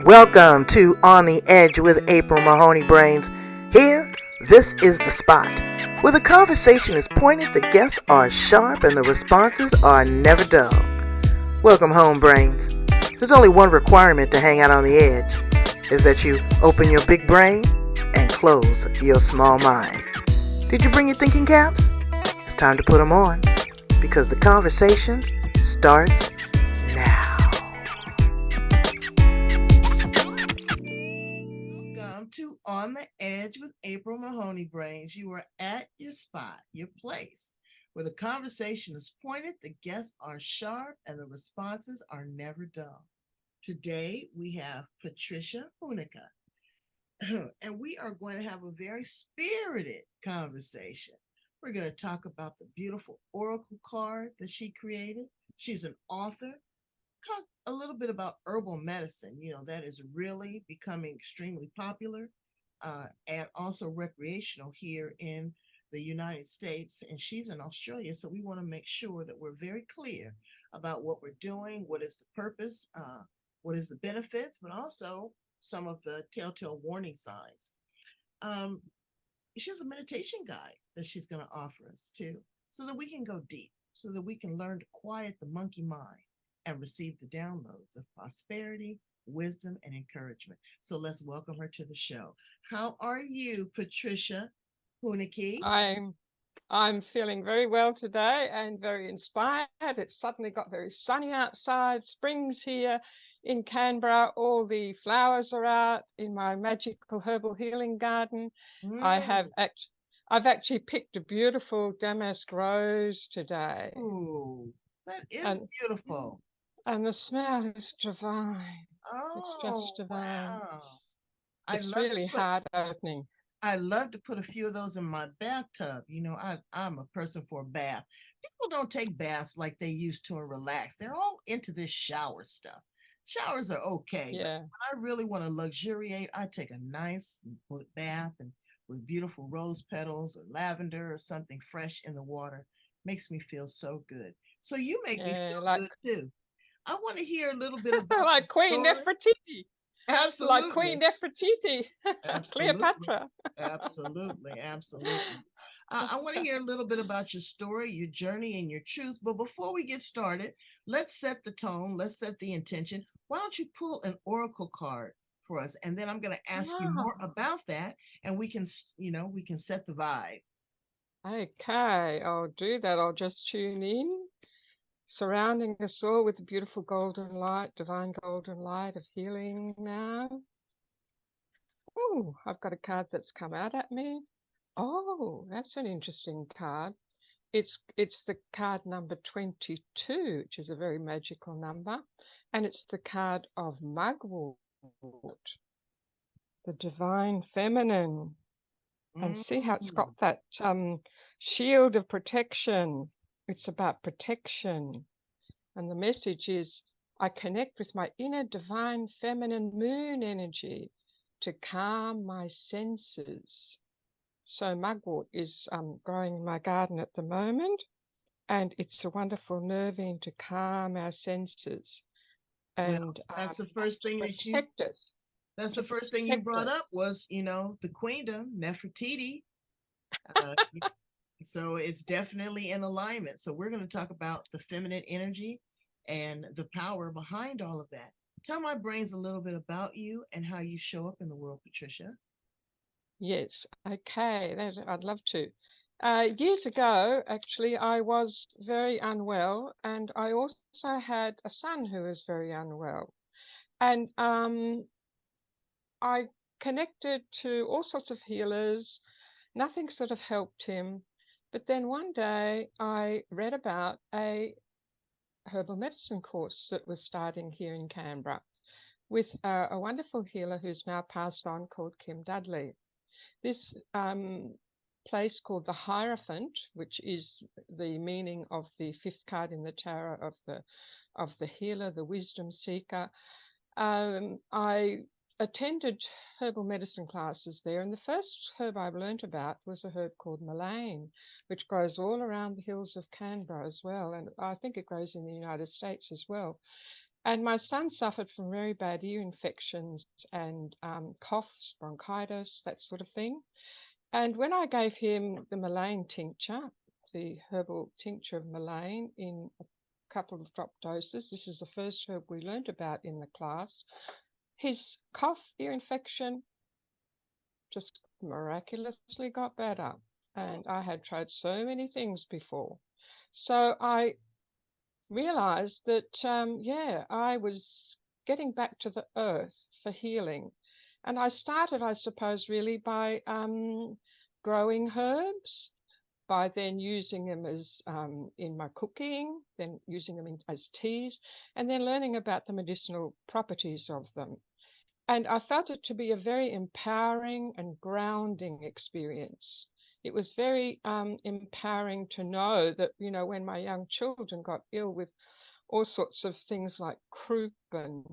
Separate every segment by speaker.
Speaker 1: Welcome to On the Edge with April Mahoney Brains. Here, this is the spot where the conversation is pointed, the guests are sharp, and the responses are never dull. Welcome home, Brains. There's only one requirement to hang out on the edge, is that you open your big brain and close your small mind. Did you bring your thinking caps? It's time to put them on, because the conversation starts now. Welcome to On the Edge with April Mahoney Brains. You are at your spot, your place, where the conversation is pointed, the guests are sharp, and the responses are never dull. Today, we have Patricia Hueneke, and we are going to have a very spirited conversation. We're going to talk about the beautiful oracle card that she created. She's an author. Talk a little bit about herbal medicine. You know, that is really becoming extremely popular and also recreational here in the United States. And she's in Australia, so we want to make sure that we're very clear about what we're doing, what is the purpose, what is the benefits, but also some of the telltale warning signs. She has a meditation guide that she's going to offer us too, so that we can go deep, so that we can learn to quiet the monkey mind and receive the downloads of prosperity, wisdom, and encouragement. So let's welcome her to the show. How are you, Patricia Hueneke?
Speaker 2: I'm feeling very well today and very inspired. It's suddenly got very sunny outside. Spring's here in Canberra. All the flowers are out in my magical herbal healing garden. I've actually picked a beautiful damask rose today.
Speaker 1: Ooh, that is beautiful.
Speaker 2: And the smell is divine. It's
Speaker 1: Oh,
Speaker 2: just divine.
Speaker 1: wow.
Speaker 2: It's really heart opening.
Speaker 1: I love to put a few of those in my bathtub. You know, I'm a person for a bath. People don't take baths like they used to and relax. They're all into this shower stuff. Showers are okay, but
Speaker 2: Yeah.
Speaker 1: when I really want to luxuriate, I take a nice bath and with beautiful rose petals or lavender or something fresh in the water. Makes me feel so good. So you make me feel good too. I want to hear a little bit about
Speaker 2: like Queen Nefertiti.
Speaker 1: Absolutely.
Speaker 2: Like Queen Nefertiti.
Speaker 1: Absolutely.
Speaker 2: Cleopatra.
Speaker 1: Absolutely. I want to hear a little bit about your story, your journey, and your truth. But before we get started, let's set the tone. Let's set the intention. Why don't you pull an oracle card for us? And then I'm going to ask you more about that. And we can set the vibe.
Speaker 2: Okay, I'll do that. I'll just tune in. Surrounding us all with the beautiful golden light, divine golden light of healing now. Oh, I've got a card that's come out at me. Oh, that's an interesting card. It's the card number 22, which is a very magical number, and it's the card of mugwort, the divine feminine. And see how it's got that shield of protection. It's about protection. And the message is, I connect with my inner divine feminine moon energy to calm my senses. So mugwort is growing in my garden at the moment, and it's a wonderful nervine to calm our senses. And
Speaker 1: that's the first thing that you
Speaker 2: protect us.
Speaker 1: That's the first thing you brought up was, the queendom, Nefertiti. So it's definitely in alignment. So we're going to talk about the feminine energy and the power behind all of that. Tell my brains a little bit about you and how you show up in the world, Patricia.
Speaker 2: Yes, okay, I'd love to. Years ago, actually, I was very unwell, and I also had a son who was very unwell. And I connected to all sorts of healers. Nothing sort of helped him. But then one day I read about a herbal medicine course that was starting here in Canberra with a wonderful healer who's now passed on called Kim Dudley. This place called the Hierophant, which is the meaning of the fifth card in the tarot of the healer, the wisdom seeker. I attended herbal medicine classes there, and the first herb I learnt about was a herb called mullein, which grows all around the hills of Canberra as well, and I think it grows in the United States as well. And my son suffered from very bad ear infections and coughs, bronchitis, that sort of thing. And when I gave him the mullein tincture, the herbal tincture of mullein in a couple of drop doses, this is the first herb we learnt about in the class, his cough, ear infection just miraculously got better. And I had tried so many things before. So I realized that, I was getting back to the earth for healing. And I started, I suppose, really by growing herbs, by then using them as in my cooking, then using them as teas, and then learning about the medicinal properties of them. And I felt it to be a very empowering and grounding experience. It was very empowering to know that, when my young children got ill with all sorts of things like croup and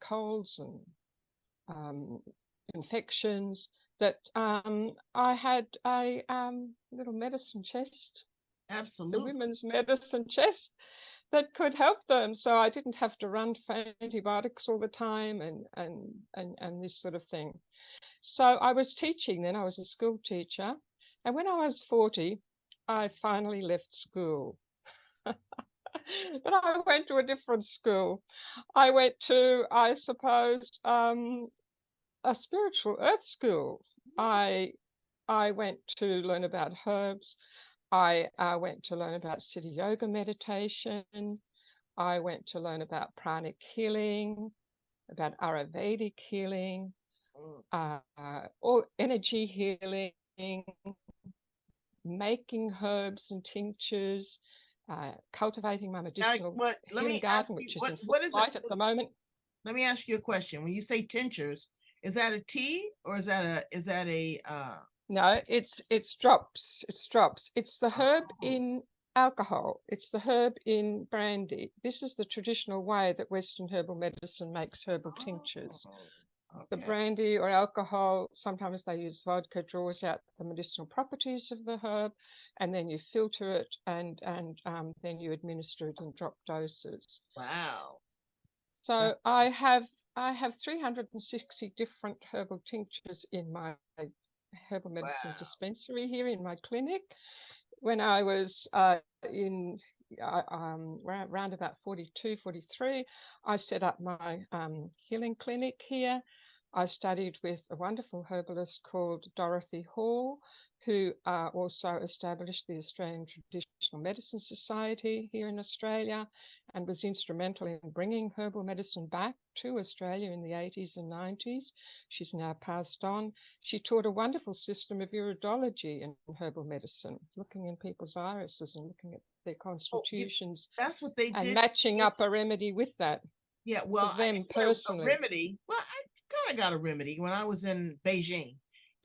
Speaker 2: colds and infections, that I had a little medicine chest, the
Speaker 1: Absolutely.
Speaker 2: women's medicine chest, that could help them. So I didn't have to run for antibiotics all the time and this sort of thing. So I was teaching then. I was a school teacher. And when I was 40, I finally left school. But I went to a different school. I went to, I suppose, a spiritual earth school. I went to learn about herbs. I went to learn about city yoga meditation. I went to learn about pranic healing, about Ayurvedic healing, or energy healing, making herbs and tinctures, cultivating my medicinal healing garden, which is in full flight at the moment.
Speaker 1: Let me ask you a question. When you say tinctures, is that a tea or is that a
Speaker 2: No, it's drops. It's drops. It's the herb in alcohol. It's the herb in brandy. This is the traditional way that Western herbal medicine makes herbal tinctures.
Speaker 1: Okay.
Speaker 2: The brandy or alcohol, sometimes they use vodka, draws out the medicinal properties of the herb, and then you filter it and then you administer it in drop doses.
Speaker 1: Wow.
Speaker 2: So I have 360 different herbal tinctures in my herbal medicine dispensary here in my clinic. When I was around about 42, 43, I set up my healing clinic here. I studied with a wonderful herbalist called Dorothy Hall, who also established the Australian Traditional Medicine Society here in Australia and was instrumental in bringing herbal medicine back to Australia in the 80s and 90s. She's now passed on. She taught a wonderful system of iridology in herbal medicine, looking in people's irises and looking at their constitutions.
Speaker 1: That's what they did.
Speaker 2: And matching up a remedy with that.
Speaker 1: Yeah, well,
Speaker 2: for them personally.
Speaker 1: A remedy. Well, I kind of got a remedy when I was in Beijing.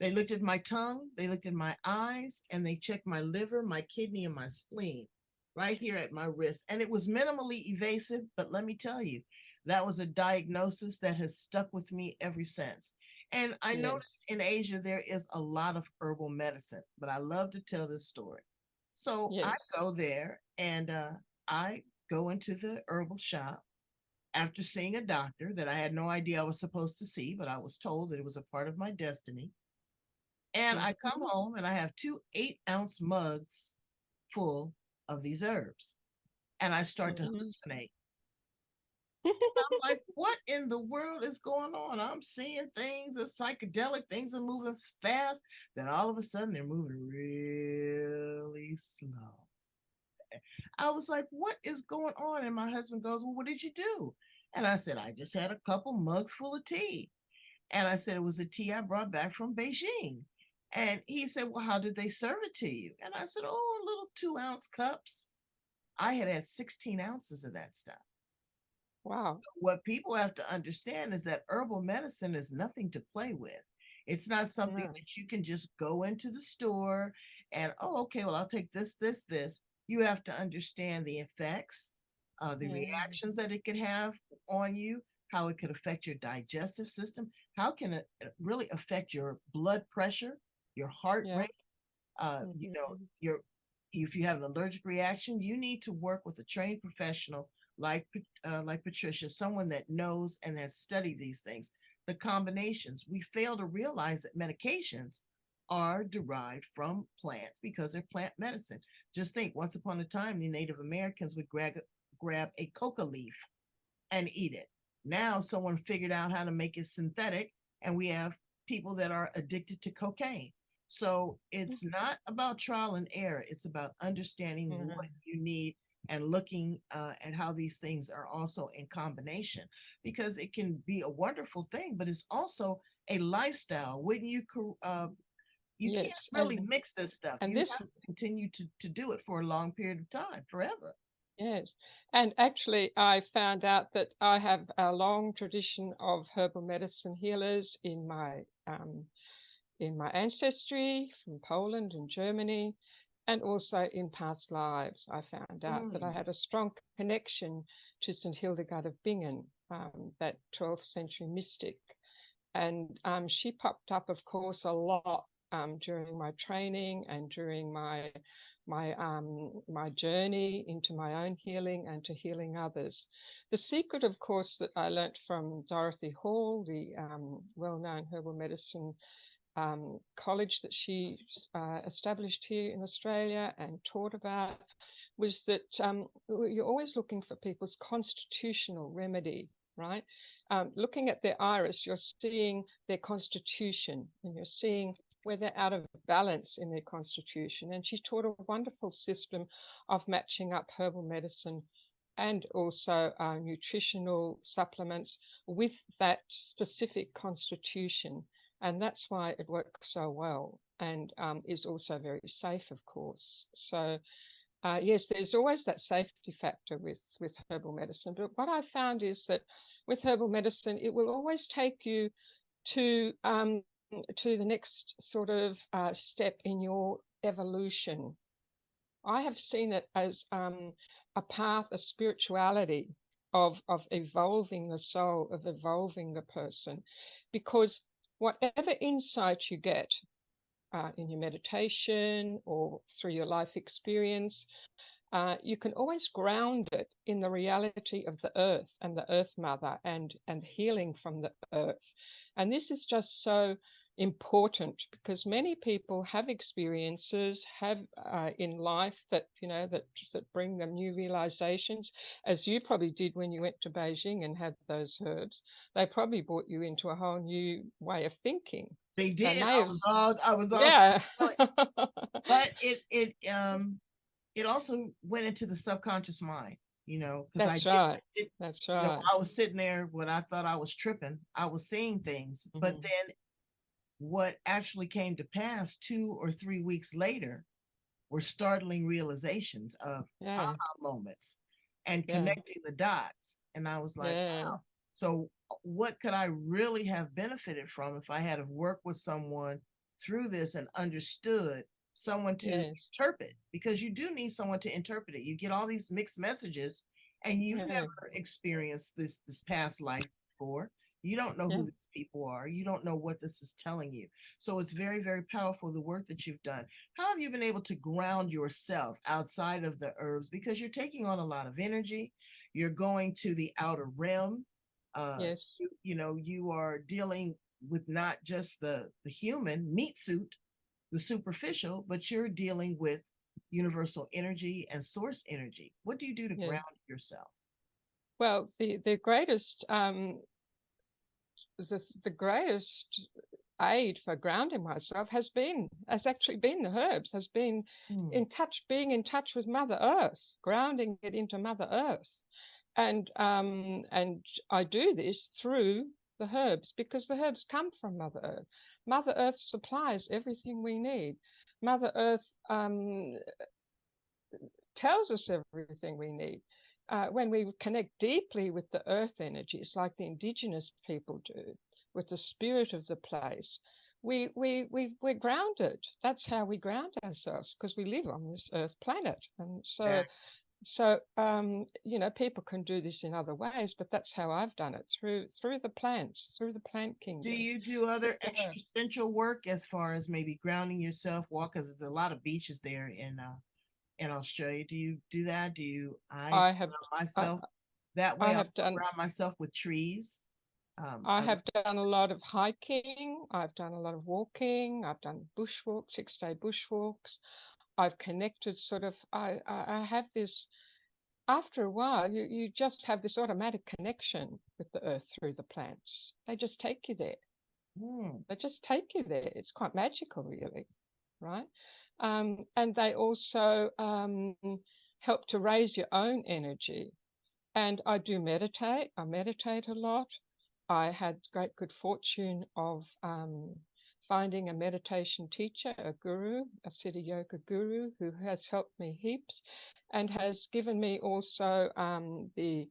Speaker 1: They looked at my tongue, they looked at my eyes, and they checked my liver, my kidney, and my spleen right here at my wrist. And it was minimally invasive, but let me tell you, that was a diagnosis that has stuck with me ever since. And I noticed in Asia there is a lot of herbal medicine, but I love to tell this story. So I go there and I go into the herbal shop after seeing a doctor that I had no idea I was supposed to see, but I was told that it was a part of my destiny. And I come home and I have 2 8-ounce mugs full of these herbs. And I start to hallucinate. And I'm like, what in the world is going on? I'm seeing things, are psychedelic, things are moving fast. Then all of a sudden they're moving really slow. I was like, what is going on? And my husband goes, well, what did you do? And I said, I just had a couple mugs full of tea. And I said, it was a tea I brought back from Beijing. And he said, well, how did they serve it to you? And I said, oh, little 2-ounce cups. I had 16 ounces of that stuff.
Speaker 2: Wow.
Speaker 1: What people have to understand is that herbal medicine is nothing to play with. It's not something that you can just go into the store and, oh, okay, well, I'll take this. You have to understand the effects, the reactions that it could have on you, how it could affect your digestive system, how can it really affect your blood pressure, your heart rate. You know, if you have an allergic reaction, you need to work with a trained professional like Patricia, someone that knows and has studied these things, the combinations. We fail to realize that medications are derived from plants because they're plant medicine. Just think, once upon a time, the Native Americans would grab a coca leaf and eat it. Now someone figured out how to make it synthetic, and we have people that are addicted to cocaine. So it's not about trial and error. It's about understanding what you need and looking at how these things are also in combination, because it can be a wonderful thing, but it's also a lifestyle. Wouldn't you? You can't
Speaker 2: Yes,
Speaker 1: really mix this stuff.
Speaker 2: and
Speaker 1: You
Speaker 2: this,
Speaker 1: have to continue to do it for a long period of time, forever.
Speaker 2: yes, and actually, I found out that I have a long tradition of herbal medicine healers in my ancestry from Poland and Germany, and also in past lives. I found out that I
Speaker 1: Mm.
Speaker 2: had a strong connection to St. Hildegard of Bingen, that 12th century mystic. And she popped up, of course, a lot during my training and during my journey into my own healing and to healing others. The secret, of course, that I learnt from Dorothy Hall, the well-known herbal medicine college that she established here in Australia and taught about, was that you're always looking for people's constitutional remedy, right? Looking at their iris, you're seeing their constitution and you're seeing where they're out of balance in their constitution. And she taught a wonderful system of matching up herbal medicine and also nutritional supplements with that specific constitution. And that's why it works so well and is also very safe, of course. So yes, there's always that safety factor with herbal medicine. But what I found is that with herbal medicine, it will always take you to to the next sort of step in your evolution. I have seen it as a path of spirituality, of evolving the soul, of evolving the person, because whatever insight you get in your meditation or through your life experience, you can always ground it in the reality of the earth and the earth mother and healing from the earth. And this is just so important because many people have experiences have in life that that bring them new realizations, as you probably did when you went to Beijing and had those herbs. They probably brought you into a whole new way of thinking.
Speaker 1: They
Speaker 2: They
Speaker 1: did.
Speaker 2: may have,
Speaker 1: I was all
Speaker 2: yeah.
Speaker 1: but it also went into the subconscious mind, because I
Speaker 2: That's
Speaker 1: did
Speaker 2: right.
Speaker 1: it,
Speaker 2: That's right.
Speaker 1: I was sitting there when I thought I was tripping. I was seeing things, but
Speaker 2: Mhm.
Speaker 1: then what actually came to pass 2 or 3 weeks later were startling realizations of
Speaker 2: Yeah,
Speaker 1: aha moments and
Speaker 2: yeah,
Speaker 1: connecting the dots. And I was like,
Speaker 2: yeah,
Speaker 1: wow. So what could I really have benefited from if I had have worked with someone through this and understood someone to
Speaker 2: yes,
Speaker 1: interpret? Because you do need someone to interpret it. You get all these mixed messages and you've
Speaker 2: yeah,
Speaker 1: never experienced this past life before. You don't know who
Speaker 2: yeah.
Speaker 1: these people are. You don't know what this is telling you. So it's very, very powerful, the work that you've done. How have you been able to ground yourself outside of the herbs? Because you're taking on a lot of energy. You're going to the outer realm.
Speaker 2: Yes,
Speaker 1: You are dealing with not just the human meat suit, the superficial, but you're dealing with universal energy and source energy. What do you do to
Speaker 2: yes.
Speaker 1: ground yourself?
Speaker 2: Well, the greatest the greatest aid for grounding myself has actually been the herbs, has been
Speaker 1: Hmm.
Speaker 2: being in touch with Mother Earth, grounding it into Mother Earth, and I do this through the herbs because the herbs come from Mother Earth. Mother Earth supplies everything we need. Mother Earth tells us everything we need. When we connect deeply with the earth energies, like the indigenous people do, with the spirit of the place, we're grounded. That's how we ground ourselves because we live on this earth planet. And
Speaker 1: Yeah.
Speaker 2: people can do this in other ways, but that's how I've done it through the plants, through the plant
Speaker 1: Do
Speaker 2: kingdom,
Speaker 1: you do
Speaker 2: through
Speaker 1: other
Speaker 2: the herbs.
Speaker 1: existential work as far as maybe grounding yourself? Walk, because there's a lot of beaches there in Australia. Do you do that? Do you? I
Speaker 2: I have, I,
Speaker 1: myself. That
Speaker 2: I
Speaker 1: way, I'll
Speaker 2: have done.
Speaker 1: surround myself with trees.
Speaker 2: I have done a lot of hiking. I've done a lot of walking. I've done bushwalks, 6-day bushwalks. I've connected sort of. I have this. After a while, you just have this automatic connection with the earth through the plants. They just take you there. They just take you there. It's quite magical, really, right? And they also help to raise your own energy. And I do meditate. I meditate a lot. I had great good fortune of finding a meditation teacher, a guru, a Siddha Yoga guru, who has helped me heaps, and has given me also the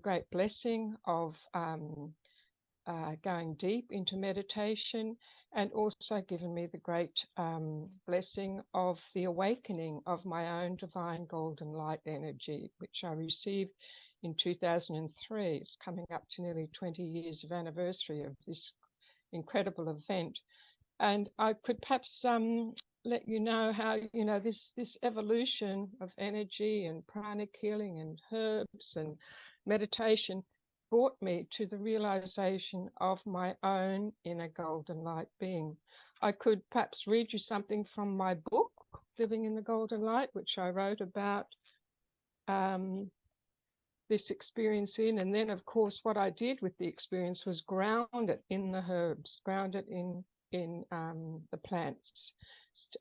Speaker 2: great blessing of going deep into meditation, and also given me the great blessing of the awakening of my own divine golden light energy, which I received in 2003. It's coming up to nearly 20 years of anniversary of this incredible event. And I could perhaps let you know how, this evolution of energy and pranic healing and herbs and meditation brought me to the realization of my own inner golden light being. I could perhaps read you something from my book, Living in the Golden Light, which I wrote about this experience in. And then, of course, what I did with the experience was ground it in the herbs, ground it in the plants,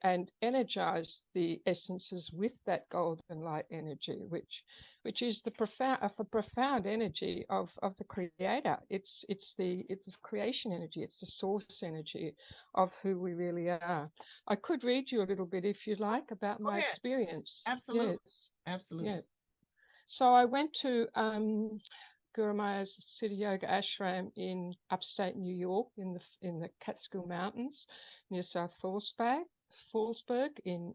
Speaker 2: and energize the essences with that golden light energy, which is the profound energy of the creator. It's the creation energy. It's the source energy of who we really are. I could read you a little bit, if you like, about my experience.
Speaker 1: Absolutely.
Speaker 2: Yes.
Speaker 1: Absolutely.
Speaker 2: Yeah. So I went to Guru Maya's Siddha Yoga ashram in upstate New York, in the Catskill Mountains near South Fallsburg in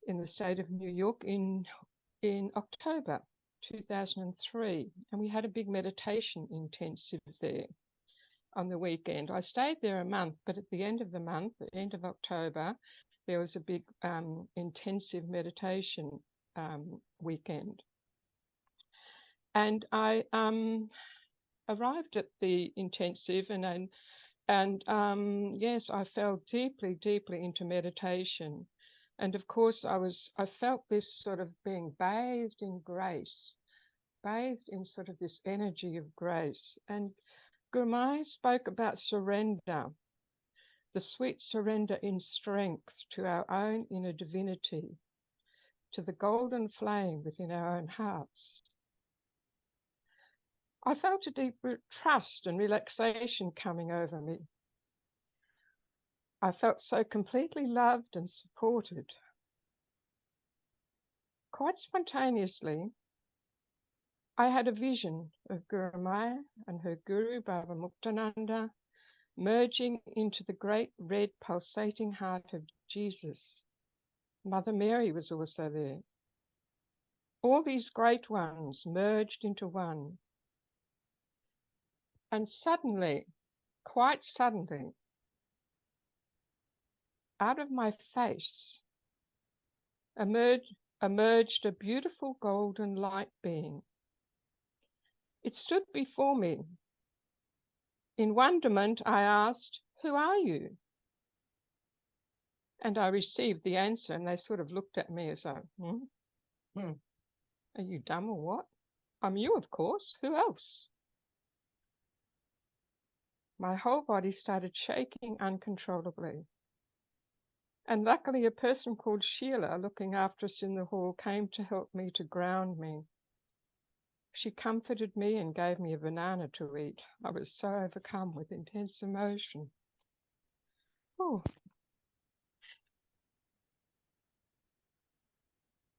Speaker 2: the state of New York in October 2003, and we had a big meditation intensive there on the weekend. I stayed there a month, but at the end of the month, the end of October, there was a big intensive meditation weekend. And I arrived at the intensive, and yes, I fell deeply, deeply into meditation. And of course, I felt this sort of being bathed in grace, bathed in sort of this energy of grace. And Guru Maya spoke about surrender, the sweet surrender in strength to our own inner divinity, to the golden flame within our own hearts. I felt a deep trust and relaxation coming over me. I felt so completely loved and supported. Quite spontaneously, I had a vision of Guru Maya and her guru, Baba Muktananda, merging into the great red pulsating heart of Jesus. Mother Mary was also there. All these great ones merged into one. And suddenly, quite suddenly, out of my face emerged a beautiful golden light being. It stood before me. In wonderment, I asked, "Who are you?" And I received the answer, and they sort of looked at me as though, Are you dumb or what? I'm you, of course. Who else? My whole body started shaking uncontrollably. And luckily, a person called Sheila, looking after us in the hall, came to help me, to ground me. She comforted me and gave me a banana to eat. I was so overcome with intense emotion. Oh.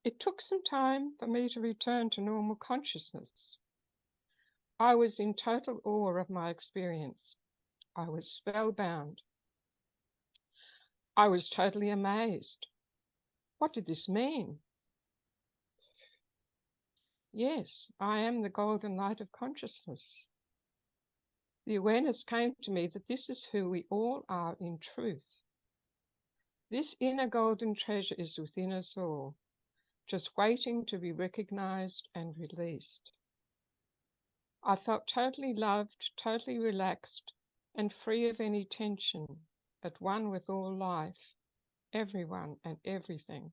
Speaker 2: It took some time for me to return to normal consciousness. I was in total awe of my experience. I was spellbound. I was totally amazed. What did this mean? Yes, I am the golden light of consciousness. The awareness came to me that this is who we all are in truth. This inner golden treasure is within us all. just waiting to be recognized and released. I felt totally loved, totally relaxed, and free of any tension, at one with all life, everyone and everything.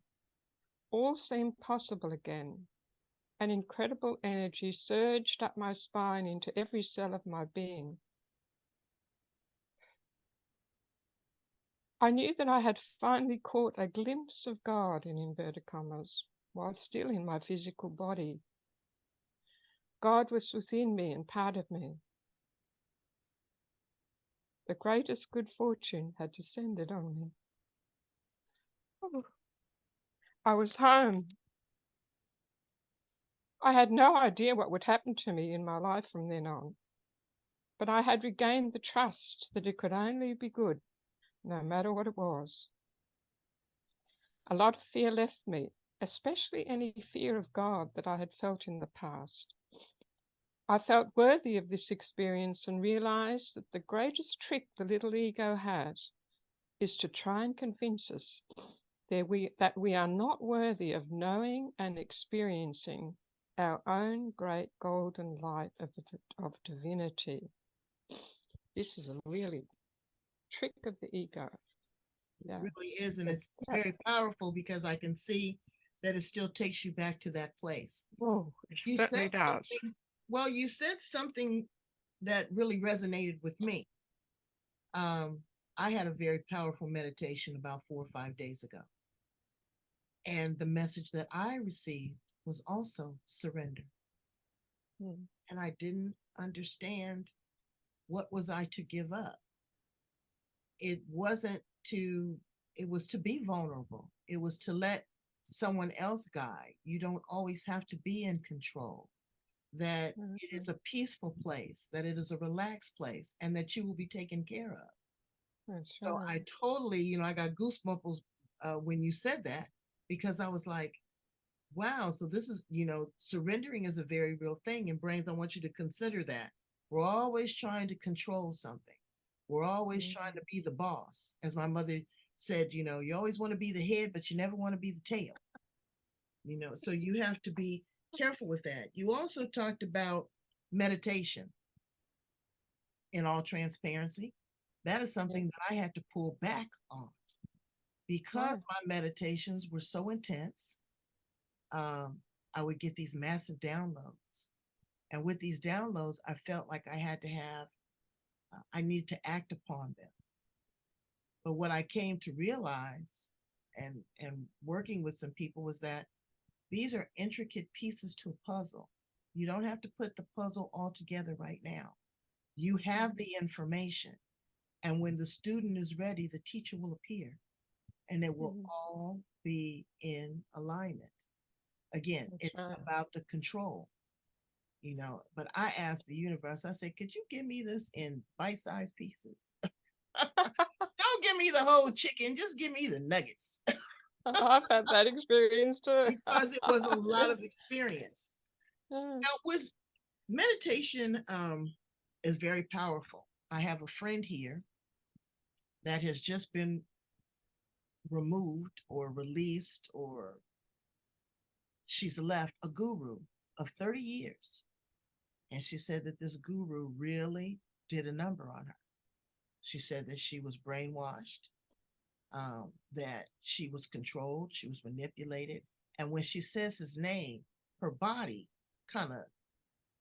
Speaker 2: All seemed possible again. An incredible energy surged up my spine into every cell of my being. I knew that I had finally caught a glimpse of God, in inverted commas, while still in my physical body. God was within me and part of me. The greatest good fortune had descended on me. Oh, I was home. I had no idea what would happen to me in my life from then on, but I had regained the trust that it could only be good, no matter what it was. A lot of fear left me, especially any fear of God that I had felt in the past. I felt worthy of this experience and realized that the greatest trick the little ego has is to try and convince us that we are not worthy of knowing and experiencing our own great golden light of divinity. This is a really trick of the ego.
Speaker 1: It
Speaker 2: Yeah.
Speaker 1: really is, and it's very powerful because I can see that it still takes you back to that place.
Speaker 2: Oh, it
Speaker 1: You
Speaker 2: certainly
Speaker 1: said
Speaker 2: does.
Speaker 1: something, well, you said something that really resonated with me. Um, I had a very powerful meditation about 4 or 5 days ago. And the message that I received was also surrender.
Speaker 2: Mm.
Speaker 1: And I didn't understand what was I to give up. It wasn't to, it was to be vulnerable. It was to let someone else guide. You don't always have to be in control. That it is a peaceful place, that it is a relaxed place, and that you will be taken care of.
Speaker 2: That's
Speaker 1: So
Speaker 2: right.
Speaker 1: I totally, I got goosebumps when you said that, because I was like, wow, so this is, surrendering is a very real thing. And brains, I want you to consider that. We're always trying to control something. We're always trying to be the boss. As my mother said, you always want to be the head, but you never want to be the tail. So you have to be careful with that. You also talked about meditation in all transparency. That is
Speaker 2: Yeah.
Speaker 1: something that I had to pull back on
Speaker 2: Why?
Speaker 1: because my meditations were so intense. um, I would get these massive downloads. And with these downloads, I felt like I needed to act upon them. But what I came to realize, and working with some people, was that these are intricate pieces to a puzzle. You don't have to put the puzzle all together right now. You have the information. And when the student is ready, the teacher will appear and it will
Speaker 2: Mm-hmm.
Speaker 1: all be in alignment. Again,
Speaker 2: That's
Speaker 1: it's
Speaker 2: right.
Speaker 1: about the control. But I asked the universe, I said, could you give me this in bite-sized pieces? Don't give me the whole chicken, just give me the nuggets.
Speaker 2: I've had that experience too.
Speaker 1: Because it was a lot of experience.
Speaker 2: Yeah.
Speaker 1: Now, with meditation, is very powerful. I have a friend here that has just been removed or released, or she's left a guru of 30 years. And she said that this guru really did a number on her. She said that she was brainwashed, that she was controlled, she was manipulated. And when she says his name, her body kind of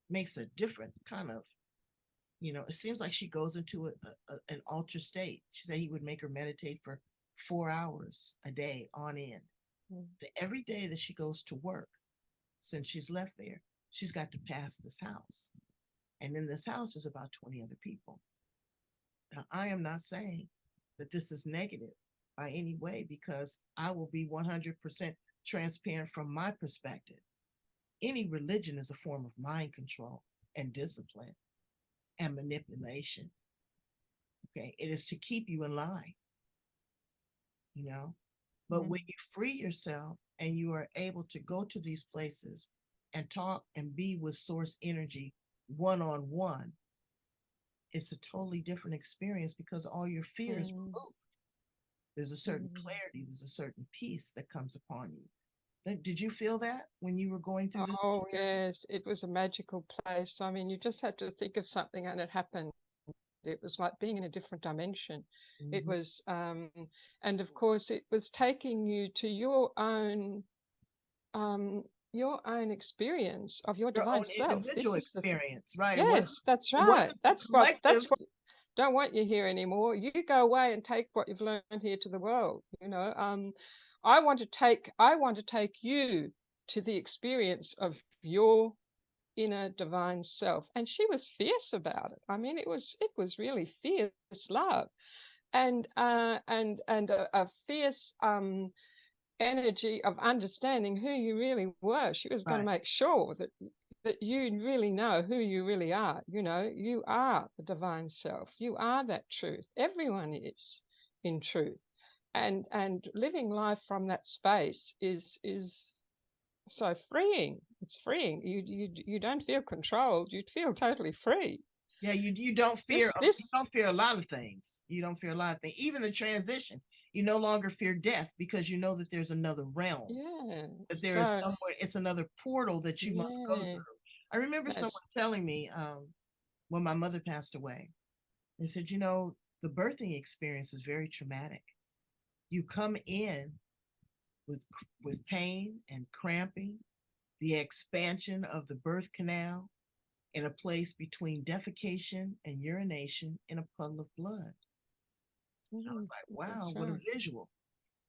Speaker 1: makes a different kind of, it seems like she goes into an altered state. She said he would make her meditate for 4 hours a day on end.
Speaker 2: Mm.
Speaker 1: Every day that she goes to work, since she's left there, she's got to pass this house. And in this house, there's about 20 other people. Now, I am not saying that this is negative by any way, because I will be 100% transparent from my perspective. Any religion is a form of mind control and discipline and manipulation. Okay. It is to keep you in line, you know. But
Speaker 2: Mm.
Speaker 1: when you free yourself and you are able to go to these places and talk and be with source energy one on one, it's a totally different experience because all your fear is
Speaker 2: Mm.
Speaker 1: removed. There's a certain
Speaker 2: Mm.
Speaker 1: clarity, there's a certain peace that comes upon you. Did you feel that when you were going through this
Speaker 2: Oh,
Speaker 1: experience?
Speaker 2: yes, it was a magical place. I mean, you just had to think of something and it happened. It was like being in a different dimension. It
Speaker 1: Mhm.
Speaker 2: was, and of course, it was taking you to um, your own experience of your
Speaker 1: Your
Speaker 2: divine
Speaker 1: own
Speaker 2: self. This
Speaker 1: individual
Speaker 2: is the thing.
Speaker 1: experience, right?
Speaker 2: Yes, that's
Speaker 1: It
Speaker 2: right.
Speaker 1: wasn't the
Speaker 2: That's
Speaker 1: collective.
Speaker 2: what don't want you here anymore. You go away and take what you've learned here to the world. I want to take you to the experience of your inner divine self. And she was fierce about it. I mean, it was really fierce love and a fierce energy of understanding who you really were. She was going to
Speaker 1: Right.
Speaker 2: make sure that you really know who you really are. You are the divine self. You are that truth. Everyone is in truth. And living life from that space is so freeing. It's freeing. You don't feel controlled. You feel totally free.
Speaker 1: Yeah, you don't fear,
Speaker 2: This this
Speaker 1: a lot of things. You don't fear a lot of things. Even the transition, you no longer fear death because you know that there's another realm,
Speaker 2: yeah.
Speaker 1: that there is
Speaker 2: So
Speaker 1: somewhere, it's another portal that you must go
Speaker 2: yeah.
Speaker 1: through. I remember someone
Speaker 2: That's
Speaker 1: telling me when my mother passed away, they said, the birthing experience is very traumatic. You come in with pain and cramping, the expansion of the birth canal in a place between defecation and urination in a puddle of blood. I was like,
Speaker 2: that's
Speaker 1: wow, what a
Speaker 2: right.
Speaker 1: visual.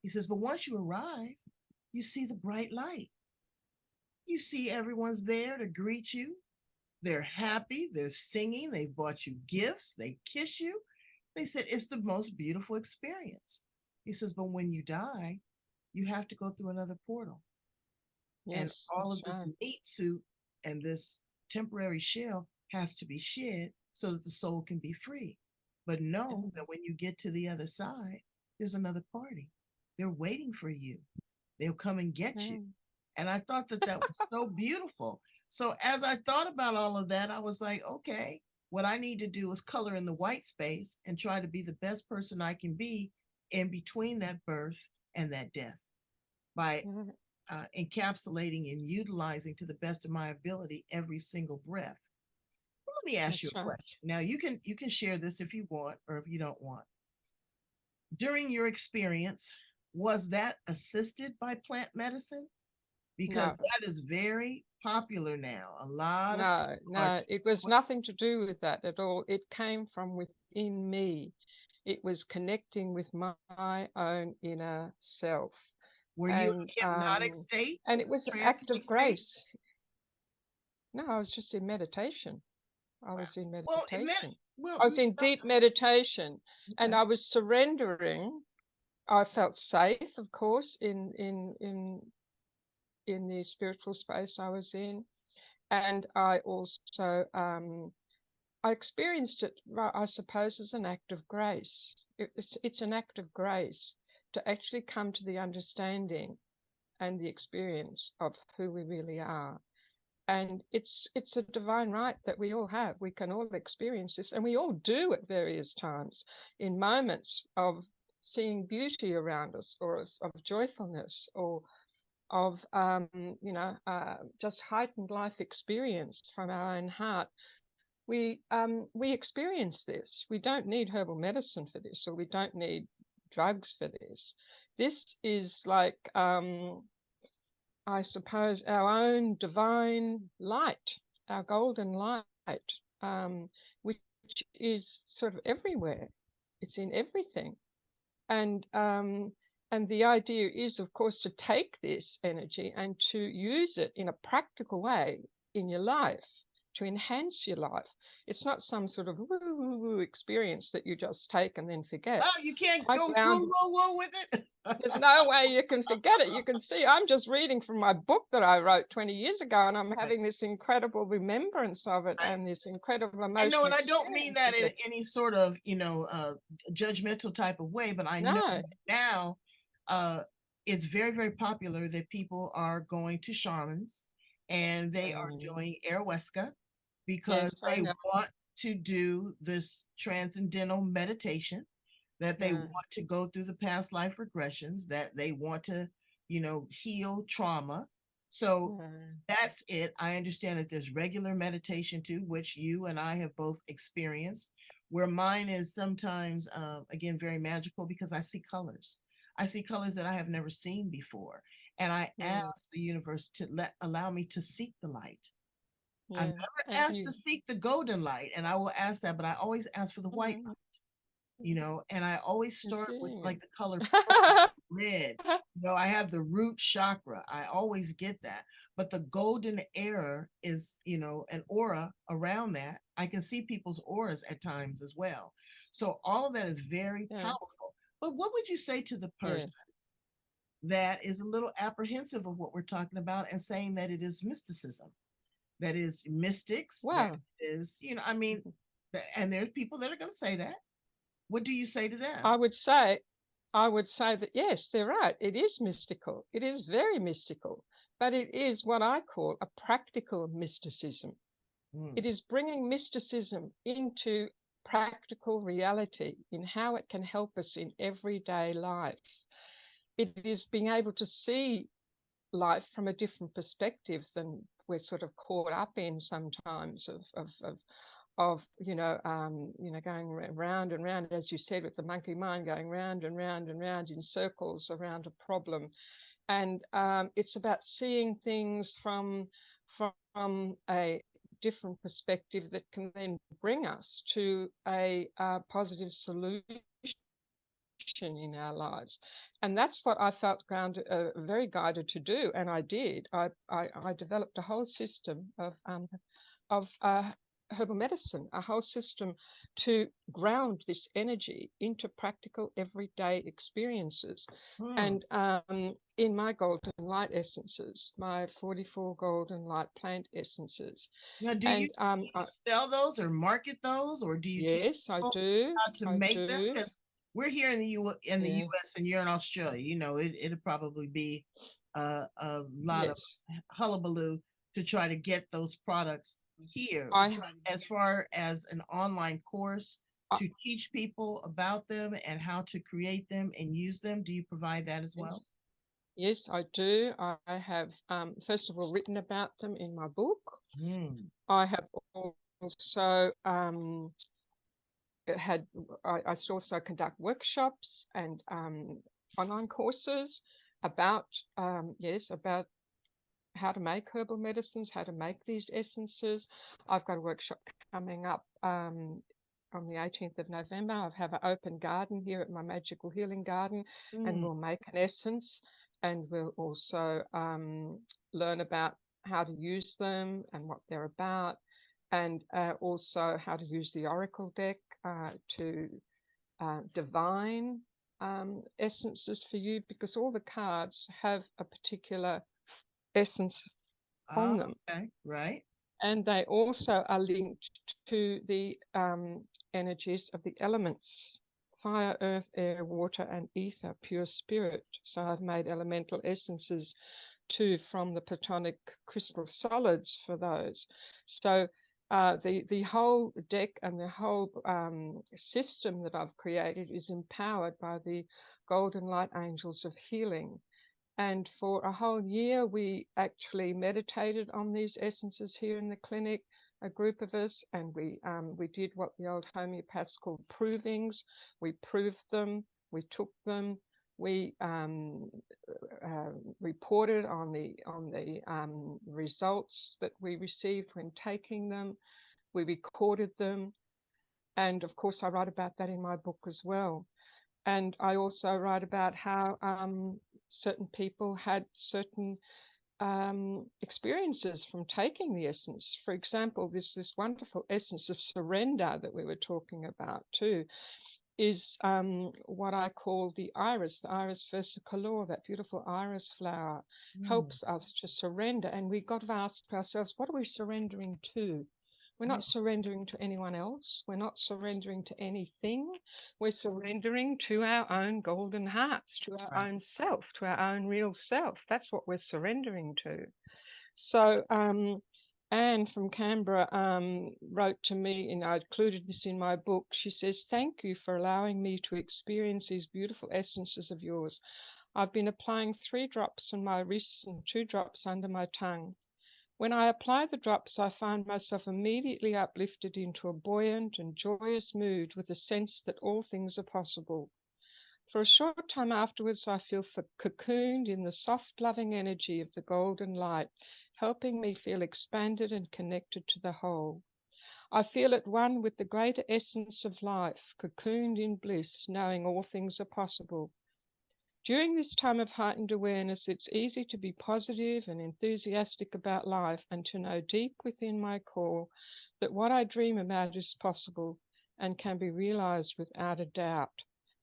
Speaker 1: He says, but once you arrive, you see the bright light. You see everyone's there to greet you. They're happy, they're singing, they bought you gifts, they kiss you. They said it's the most beautiful experience. He says, but when you die, you have to go through another portal. And
Speaker 2: Yes,
Speaker 1: all
Speaker 2: that's
Speaker 1: of this
Speaker 2: right.
Speaker 1: meat suit and this temporary shell has to be shed so that the soul can be free. But know
Speaker 2: Mm,
Speaker 1: that when you get to the other side, there's another party. They're waiting for you. They'll come and get you.
Speaker 2: mm,
Speaker 1: And I thought that that was so beautiful. So as I thought about all of that, I was like, okay, what I need to do is color in the white space and try to be the best person I can be in between that birth and that death by
Speaker 2: mm,
Speaker 1: encapsulating and utilizing to the best of my ability every single breath. Well, let me ask you
Speaker 2: that's
Speaker 1: a
Speaker 2: right.
Speaker 1: question. Now you can share this if you want or if you don't want. During your experience, was that assisted by plant medicine? Because
Speaker 2: No,
Speaker 1: that is very popular now. A lot of
Speaker 2: no,
Speaker 1: people are
Speaker 2: no. It was nothing to do with that at all. It came from within me. It was connecting with my own inner self.
Speaker 1: were you in
Speaker 2: And
Speaker 1: a hypnotic state,
Speaker 2: and it was an act
Speaker 1: trance-like
Speaker 2: of
Speaker 1: state?
Speaker 2: grace. No, I was just in meditation. I
Speaker 1: Wow.
Speaker 2: was in
Speaker 1: Well, it meant
Speaker 2: meditation.
Speaker 1: well,
Speaker 2: I was in deep meditation and
Speaker 1: okay.
Speaker 2: I was surrendering. I felt safe, of course, in the spiritual space I was in, and I also I experienced it, I suppose, as an act of grace. It's an act of grace to actually come to the understanding and the experience of who we really are. And it's a divine right that we all have. We can all experience this, and we all do at various times, in moments of seeing beauty around us, or of joyfulness, or of just heightened life experience from our own heart. We experience this. We don't need herbal medicine for this, or we don't need drugs for this. This is like I suppose, our own divine light, our golden light, which is sort of everywhere. It's in everything. And and the idea is, of course, to take this energy and to use it in a practical way in your life to enhance your life. It's not some sort of woo woo woo experience that you just take and then forget.
Speaker 1: Oh, you can't
Speaker 2: I
Speaker 1: go whoa,
Speaker 2: grounded
Speaker 1: whoa, whoa with it.
Speaker 2: there's no way you can forget it. You can see I'm just reading from my book that I wrote 20 years ago, and I'm
Speaker 1: Right,
Speaker 2: having this incredible remembrance of it
Speaker 1: right.
Speaker 2: and this incredible
Speaker 1: I know,
Speaker 2: emotional
Speaker 1: and I don't mean
Speaker 2: experience
Speaker 1: that
Speaker 2: of
Speaker 1: in
Speaker 2: it.
Speaker 1: any sort of, judgmental type of way, but I know
Speaker 2: No.
Speaker 1: that now uh, it's very, very popular that people are going to shamans and they are
Speaker 2: Mm,
Speaker 1: doing ayahuasca because
Speaker 2: yes, I
Speaker 1: they
Speaker 2: know.
Speaker 1: want to do this transcendental meditation, that they
Speaker 2: Yeah.
Speaker 1: want to go through the past life regressions, that they want to heal trauma. So that's it. I understand that there's regular meditation too, which you and I have both experienced, where mine is sometimes, again, very magical because I see colors. I see colors that I have never seen before. And I ask the universe to allow me to seek the light. I've never asked to seek the golden light, and I will ask that, but I always ask for the white light, and I always start with like the color purple, red. I have the root chakra. I always get that. But the golden air is, an aura around that. I can see people's auras at times as well. So all of that is very powerful. But what would you say to the person that is a little apprehensive of what we're talking about and saying that it is mysticism, that is mystics, that is, and there's people that are going to say that. What do you say to them?
Speaker 2: I would say that yes, they're right. It is mystical. It is very mystical, but it is what I call a practical mysticism. It is bringing mysticism into practical reality in how it can help us in everyday life. It is being able to see life from a different perspective than we're sort of caught up in sometimes of going round and round, as you said, with the monkey mind, going round and round and round in circles around a problem. And it's about seeing things from a different perspective that can then bring us to a positive solution in our lives. And that's what I felt very guided to do, and I did. I developed a whole system of herbal medicine, a whole system to ground this energy into practical everyday experiences. And in my golden light essences, my 44 golden light plant essences.
Speaker 1: Now, do you sell those or market those, or do you
Speaker 2: teach
Speaker 1: people
Speaker 2: I do.
Speaker 1: how to make them? Because we're here in the US and you're in Australia. It'll probably be a lot of hullabaloo to try to get those products here. As far as an online course to teach people about them and how to create them and use them, do you provide that as well?
Speaker 2: Yes, I do. I have, first of all, written about them in my book. I have also I also conduct workshops and online courses about how to make herbal medicines, how to make these essences. I've got a workshop coming up on the 18th of November. I have an open garden here at my magical healing garden, and we'll make an essence, and we'll also learn about how to use them and what they're about, and also how to use the oracle deck to divine essences for you, because all the cards have a particular essence on them.
Speaker 1: Okay, right.
Speaker 2: And they also are linked to the energies of the elements: fire, earth, air, water, and ether, pure spirit. So I've made elemental essences too from the platonic crystal solids for those. So the whole deck and the whole system that I've created is empowered by the golden light angels of healing. And for a whole year, we actually meditated on these essences here in the clinic, a group of us, and we did what the old homeopaths called provings. We proved them, we took them, we reported on the results that we received when taking them. We recorded them, and of course, I write about that in my book as well. And I also write about how certain people had certain experiences from taking the essence. For example, this wonderful essence of surrender that we were talking about too is what I call the iris versicolor. That beautiful iris flower helps us to surrender. And we got to ask ourselves, what are we surrendering to? We're not surrendering to anyone else. We're not surrendering to anything. We're surrendering to our own golden hearts, to our own self, to our own real self. That's what we're surrendering to. So Anne from Canberra wrote to me, and I included this in my book. She says, "Thank you for allowing me to experience these beautiful essences of yours. I've been applying 3 drops on my wrists and 2 drops under my tongue. When I apply the drops, I find myself immediately uplifted into a buoyant and joyous mood with a sense that all things are possible. For a short time afterwards, I feel cocooned in the soft, loving energy of the golden light, helping me feel expanded and connected to the whole. I feel at one with the greater essence of life, cocooned in bliss, knowing all things are possible. During this time of heightened awareness, it's easy to be positive and enthusiastic about life and to know deep within my core that what I dream about is possible and can be realized without a doubt.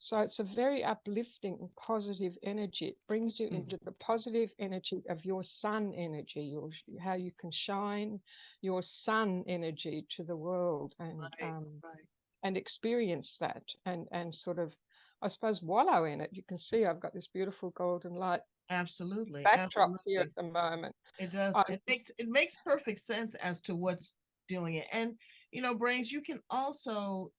Speaker 2: So it's a very uplifting, positive energy. It brings you into the positive energy of your sun energy, how you can shine your sun energy to the world
Speaker 1: Right, right.
Speaker 2: and experience that and sort of, I suppose, wallow in it. You can see I've got this beautiful golden light
Speaker 1: Absolutely,
Speaker 2: backdrop here at
Speaker 1: absolutely.
Speaker 2: the moment.
Speaker 1: It does.
Speaker 2: I,
Speaker 1: It makes perfect sense as to what's doing it. And Brains, you can also,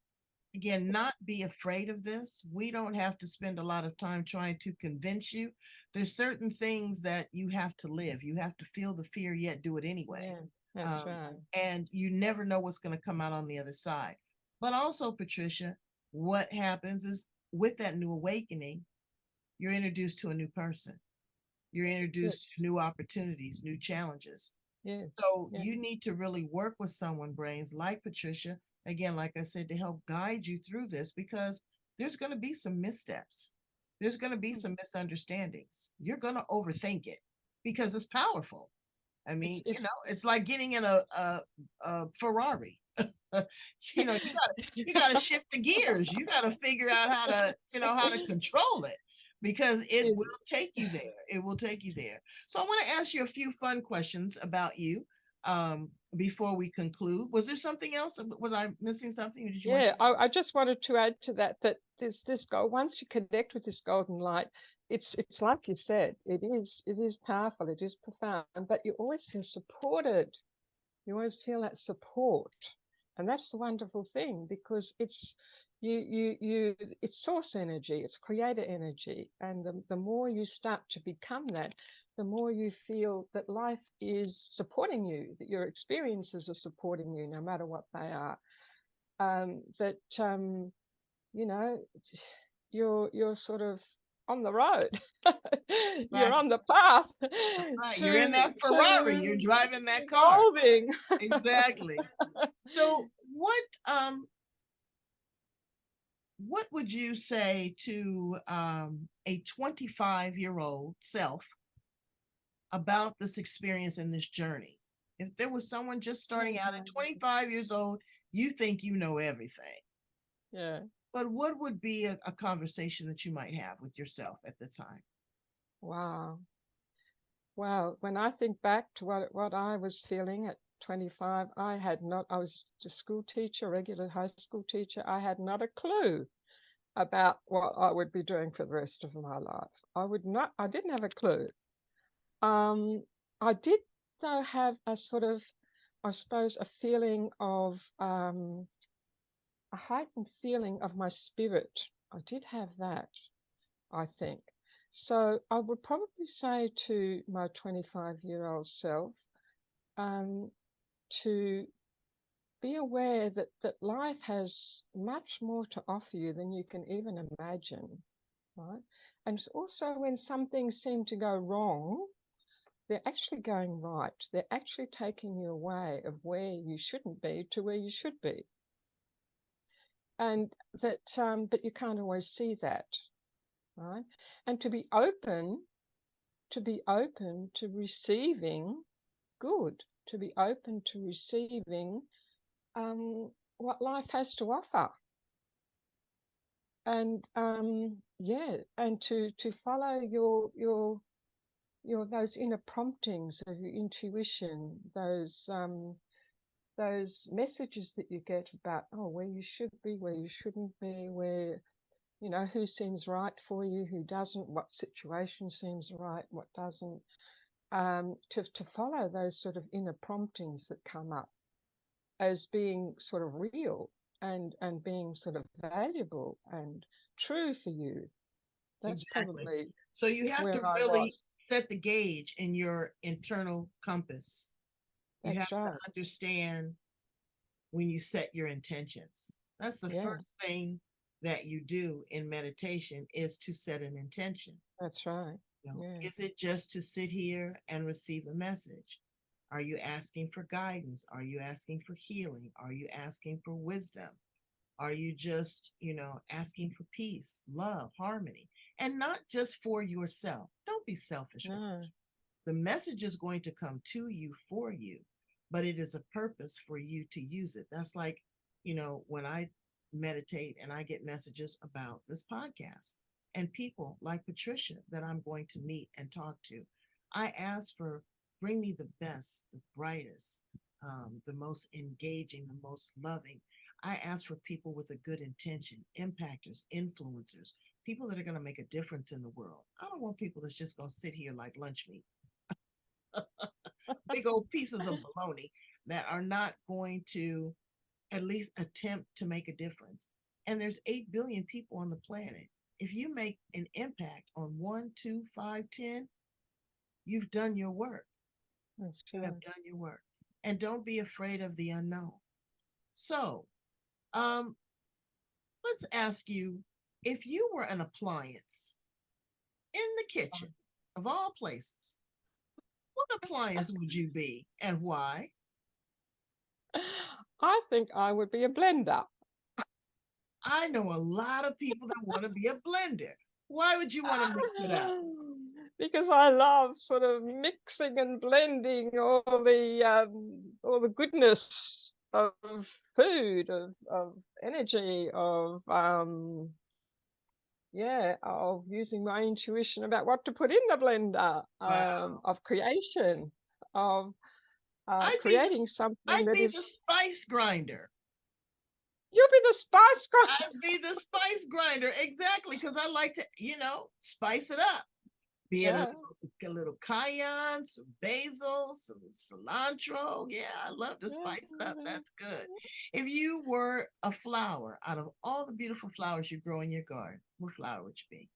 Speaker 1: again, not be afraid of this. We don't have to spend a lot of time trying to convince you. There's certain things that you have to live. You have to feel the fear, yet do it anyway.
Speaker 2: yeah, that's right.
Speaker 1: And you never know what's going to come out on the other side. But also, Patricia, what happens is with that new awakening, you're introduced to a new person. You're
Speaker 2: Yes,
Speaker 1: introduced to new opportunities, new challenges.
Speaker 2: yes,
Speaker 1: So
Speaker 2: yeah.
Speaker 1: you need to really work with someone, Brains, like Patricia, again, like I said, to help guide you through this, because there's going to be some missteps. There's going to be
Speaker 2: Mm.
Speaker 1: some misunderstandings. You're going to overthink it because it's powerful. I mean,
Speaker 2: It's
Speaker 1: it's like getting in a Ferrari. You gotta shift the gears. You gotta figure out how to control it, because it
Speaker 2: it,
Speaker 1: will take you there. It will take you there. So I want to ask you a few fun questions about you before we conclude. Was there something else? Was I missing something? Or did you want to?
Speaker 2: yeah. I just wanted to add to that this goal. Once you connect with this golden light, it's like you said. It is powerful. It is profound. But you always feel supported. You always feel that support, and that's the wonderful thing, because it's source energy, it's creator energy, and the more you start to become that, the more you feel that life is supporting you, that your experiences are supporting you no matter what they are. That you know you're sort of on the road. You're
Speaker 1: Exactly.
Speaker 2: on the path
Speaker 1: That's right. You're in
Speaker 2: to
Speaker 1: that Ferrari. You're driving that car.
Speaker 2: evolving.
Speaker 1: Exactly. So what would you say to a 25-year-old self about this experience and this journey? If there was someone just starting out at 25 years old, you think you know everything.
Speaker 2: Yeah.
Speaker 1: But what would be a conversation that you might have with yourself at the time?
Speaker 2: Wow. Wow. When I think back to what I was feeling at 25, I was a school teacher, regular high school teacher. I had not a clue about what I would be doing for the rest of my life. I didn't have a clue. Um, I did though have a sort of, I suppose, a feeling of, a heightened feeling of my spirit. I did have that, I think. So I would probably say to my 25-year-old self, um, to be aware that life has much more to offer you than you can even imagine, right? And also, when some things seem to go wrong, they're actually going right. They're actually taking you away of where you shouldn't be to where you should be. And that, but you can't always see that, right? And to be open to receiving good, to be open to receiving what life has to offer, and yeah, and to follow your those inner promptings of your intuition, those messages that you get about, oh, where you should be, where you shouldn't be, where, who seems right for you, who doesn't, what situation seems right, what doesn't, to follow those sort of inner promptings that come up as being sort of real and being sort of valuable and true for you. That's
Speaker 1: Exactly.
Speaker 2: probably.
Speaker 1: So you have to
Speaker 2: where I
Speaker 1: really
Speaker 2: was.
Speaker 1: set the gauge in your internal compass. You have
Speaker 2: That's
Speaker 1: to
Speaker 2: right.
Speaker 1: understand when you set your intentions. That's the
Speaker 2: Yeah,
Speaker 1: first thing that you do in meditation is to set an intention.
Speaker 2: that's right.
Speaker 1: You know,
Speaker 2: Yeah.
Speaker 1: is it just to sit here and receive a message? Are you asking for guidance? Are you asking for healing? Are you asking for wisdom? Are you just, asking for peace, love, harmony, and not just for yourself? Don't be selfish with
Speaker 2: No.
Speaker 1: it. The message is going to come to you for you, but it is a purpose for you to use it. That's like, when I meditate and I get messages about this podcast and people like Patricia that I'm going to meet and talk to, I ask for bring me the best, the brightest, the most engaging, the most loving. I ask for people with a good intention, impactors, influencers, people that are going to make a difference in the world. I don't want people that's just going to sit here like lunch meat, big old pieces of bologna that are not going to at least attempt to make a difference. And there's 8 billion people on the planet. If you make an impact on one, two, five, 10, you've done your work.
Speaker 2: That's
Speaker 1: You have
Speaker 2: right.
Speaker 1: done your work. And don't be afraid of the unknown. So, um, let's ask you, if you were an appliance in the kitchen of all places, what appliance would you be and why?
Speaker 2: I think I would be a blender.
Speaker 1: I know a lot of people that want to be a blender. Why would you want to mix it up?
Speaker 2: Because I love sort of mixing and blending all the goodness of food, of energy, of using my intuition about what to put in the blender,
Speaker 1: Wow.
Speaker 2: of creation, of
Speaker 1: I'd be the
Speaker 2: creating something
Speaker 1: I'd
Speaker 2: that
Speaker 1: be
Speaker 2: is.
Speaker 1: the spice grinder.
Speaker 2: You'll be the spice girl.
Speaker 1: I'd be the spice grinder exactly because I like to, spice it up. Be it
Speaker 2: Yeah.
Speaker 1: a little cayenne, some basil, some cilantro. Yeah, I love to
Speaker 2: Yeah.
Speaker 1: spice it up. That's good. If you were a flower out of all the beautiful flowers you grow in your garden, what flower would you be?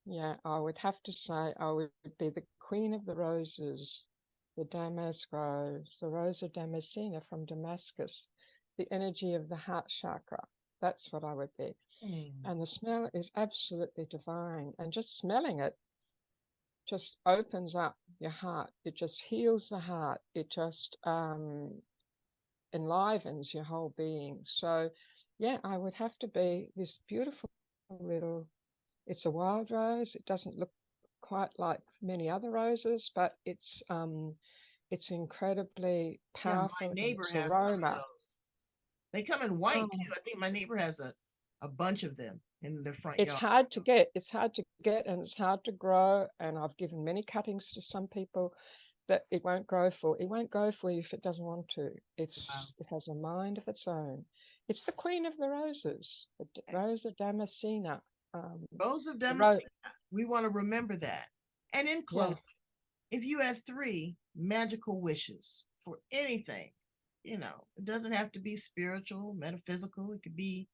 Speaker 2: Yeah, I would have to say I would be the queen of the roses, the damask rose, the rose of Damascena from Damascus, the energy of the heart chakra. That's what I would be.
Speaker 1: Hmm.
Speaker 2: And the smell is absolutely divine. And just smelling it just opens up your heart. It just heals the heart. It just enlivens your whole being. So, yeah, I would have to be this beautiful little. It's a wild rose. It doesn't look quite like many other roses, but it's incredibly
Speaker 1: Yeah, my
Speaker 2: powerful in
Speaker 1: neighbor
Speaker 2: its
Speaker 1: has some of
Speaker 2: aroma.
Speaker 1: those. They come in white
Speaker 2: Oh,
Speaker 1: too. I think my neighbor has a bunch of them in their front
Speaker 2: it's
Speaker 1: yard.
Speaker 2: hard to get. It's hard to get, and it's hard to grow. And I've given many cuttings to some people that it won't grow for. It won't grow for you if it doesn't want to.
Speaker 1: Wow.
Speaker 2: It has a mind of its own. It's the queen of the roses, the rose of Damascena. Um,
Speaker 1: Rose of
Speaker 2: the rose,
Speaker 1: Damascene. We want to remember that. And in
Speaker 2: yeah.
Speaker 1: closing, if you had 3 magical wishes for anything, it doesn't have to be spiritual, metaphysical, it could be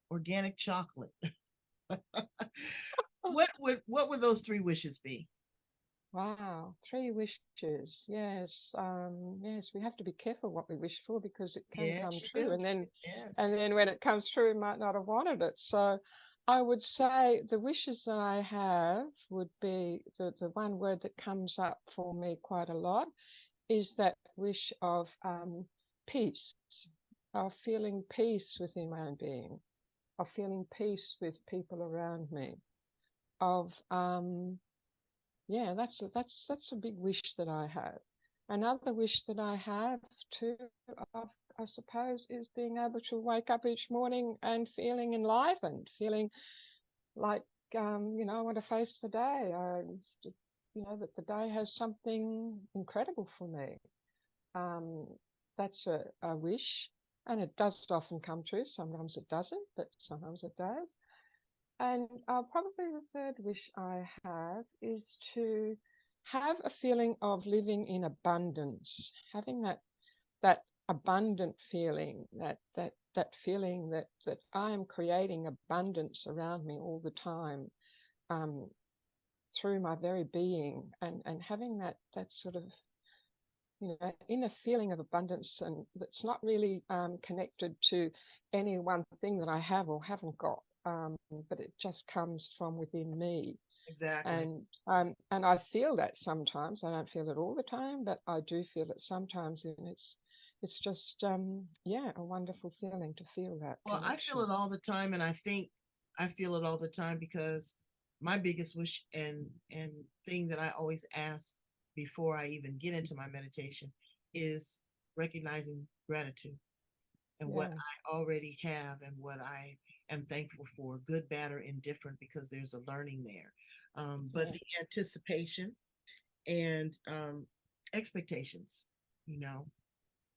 Speaker 1: organic chocolate. What would those 3 wishes be?
Speaker 2: Wow, 3 wishes. Yes, yes, we have to be careful what we wish for because it can come
Speaker 1: Yes, you
Speaker 2: true,
Speaker 1: do.
Speaker 2: and
Speaker 1: Yes.
Speaker 2: then when it comes true, we might not have wanted it. So, I would say the wishes that I have would be the one word that comes up for me quite a lot is that wish of peace, of feeling peace within my own being, of feeling peace with people around me, of yeah, that's a big wish that I have. Another wish that I have too, I, I suppose, is being able to wake up each morning and feeling enlivened, feeling like I want to face the day. That the day has something incredible for me. Um, that's a wish, and it does often come true. Sometimes it doesn't, but sometimes it does. And probably the third wish I have is to have a feeling of living in abundance, having that abundant feeling, that feeling that I am creating abundance around me all the time. Um, through my very being, and having that sort of, inner feeling of abundance, and that's not really connected to any one thing that I have or haven't got, but it just comes from within me.
Speaker 1: Exactly.
Speaker 2: And I feel that sometimes. I don't feel it all the time, but I do feel it sometimes, and it's just a wonderful feeling to feel that
Speaker 1: Well, I feel
Speaker 2: connection.
Speaker 1: it all the time, and I think I feel it all the time because my biggest wish and thing that I always ask before I even get into my meditation is recognizing gratitude and what
Speaker 2: Yeah,
Speaker 1: I already have and what I am thankful for, good, bad, or indifferent, because there's a learning there. But
Speaker 2: yeah,
Speaker 1: the anticipation and expectations, you know,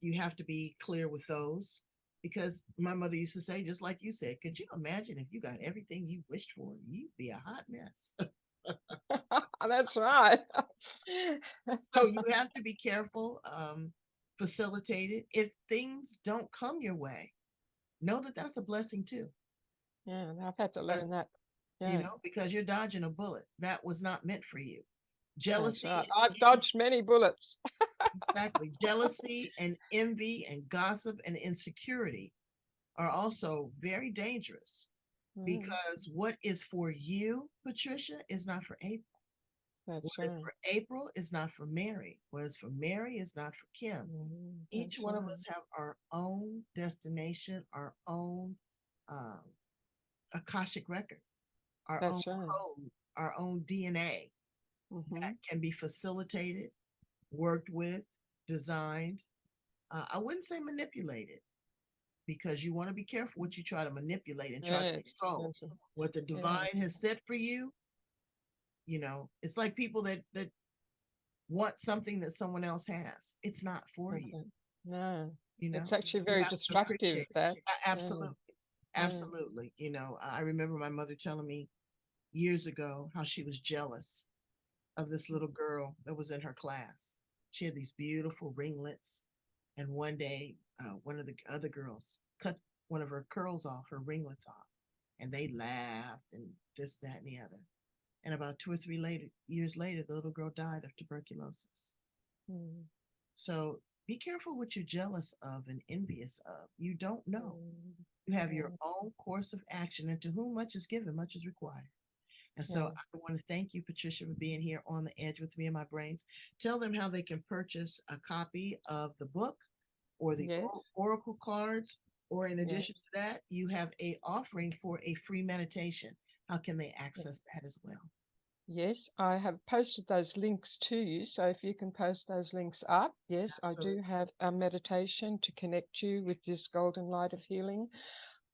Speaker 1: you have to be clear with those, because my mother used to say, just like you said, could you imagine if you got everything you wished for? You'd be a hot mess.
Speaker 2: that's right.
Speaker 1: So you have to be careful, facilitate it. If things don't come your way, know that that's a blessing too.
Speaker 2: Yeah, I've had to learn
Speaker 1: Because,
Speaker 2: that. Yeah,
Speaker 1: because you're dodging a bullet that was not meant for you.
Speaker 2: that's
Speaker 1: Jealousy,
Speaker 2: right. I've dodged many bullets.
Speaker 1: exactly. Jealousy and envy and gossip and insecurity are also very dangerous,
Speaker 2: Mm,
Speaker 1: because what is for you, Patricia, is not for April. What
Speaker 2: that's
Speaker 1: is
Speaker 2: right.
Speaker 1: for April is not for Mary. What is for Mary is not for Kim. Each
Speaker 2: That's
Speaker 1: one of
Speaker 2: right.
Speaker 1: us have our own destination, our own um, Akashic record, our own
Speaker 2: That's right.
Speaker 1: code, our own DNA that
Speaker 2: Hmm.
Speaker 1: can be facilitated, worked with, designed. I wouldn't say manipulated, because you want to be careful what you try to manipulate and try to
Speaker 2: Yes,
Speaker 1: control.
Speaker 2: that's it.
Speaker 1: What the
Speaker 2: Yeah,
Speaker 1: divine has set for you, it's like people that want something that someone else has. It's not for
Speaker 2: that's
Speaker 1: you.
Speaker 2: it. No, it's actually
Speaker 1: You
Speaker 2: very
Speaker 1: have to
Speaker 2: destructive,
Speaker 1: appreciate it.
Speaker 2: that. Yeah,
Speaker 1: Absolutely.
Speaker 2: yeah.
Speaker 1: Absolutely. I remember my mother telling me years ago how she was jealous of this little girl that was in her class. She had these beautiful ringlets, and one day, one of the other girls cut one of her curls off, her ringlets off, and they laughed and this, that, and the other. And about 2 or 3 years later, the little girl died of tuberculosis.
Speaker 2: Mm,
Speaker 1: So be careful what you're jealous of and envious of. You don't know.
Speaker 2: mm,
Speaker 1: You have your
Speaker 2: yeah,
Speaker 1: own course of action, and to whom much is given, much is required. And so
Speaker 2: yeah.
Speaker 1: I want to thank you, Patricia, for being here on the edge with me and my brains. Tell them how they can purchase a copy of the book or the
Speaker 2: Yes,
Speaker 1: oracle cards, or in
Speaker 2: yeah.
Speaker 1: addition to that, you have a offering for a free meditation. How can they
Speaker 2: Yeah.
Speaker 1: access that as well?
Speaker 2: Yes, I have posted those links to you. So if you can post those links up, yes, I
Speaker 1: Absolutely.
Speaker 2: do have a meditation to connect you with this golden light of healing.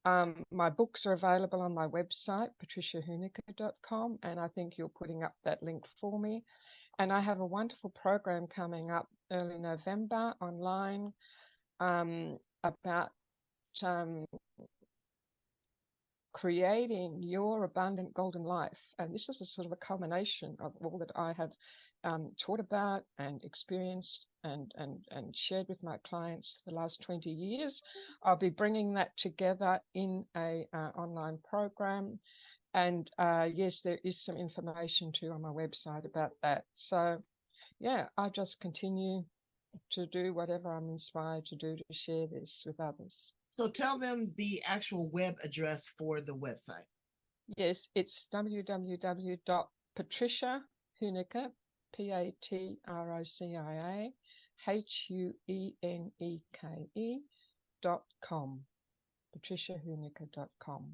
Speaker 2: My books are available on my website, patriciahueneke.com, and I think you're putting up that link for me. And I have a wonderful program coming up early November online, about um, creating your abundant golden life. And this is a sort of a culmination of all that I have taught about and experienced and shared with my clients for the last 20 years. I'll be bringing that together in a online program. And yes, there is some information too on my website about that. So yeah, I just continue to do whatever I'm inspired to do to share this with others.
Speaker 1: So tell them the actual web address for the website.
Speaker 2: Yes, it's www.patriciahueneke, PatriciaHueneke.com, patriciahueneke.com.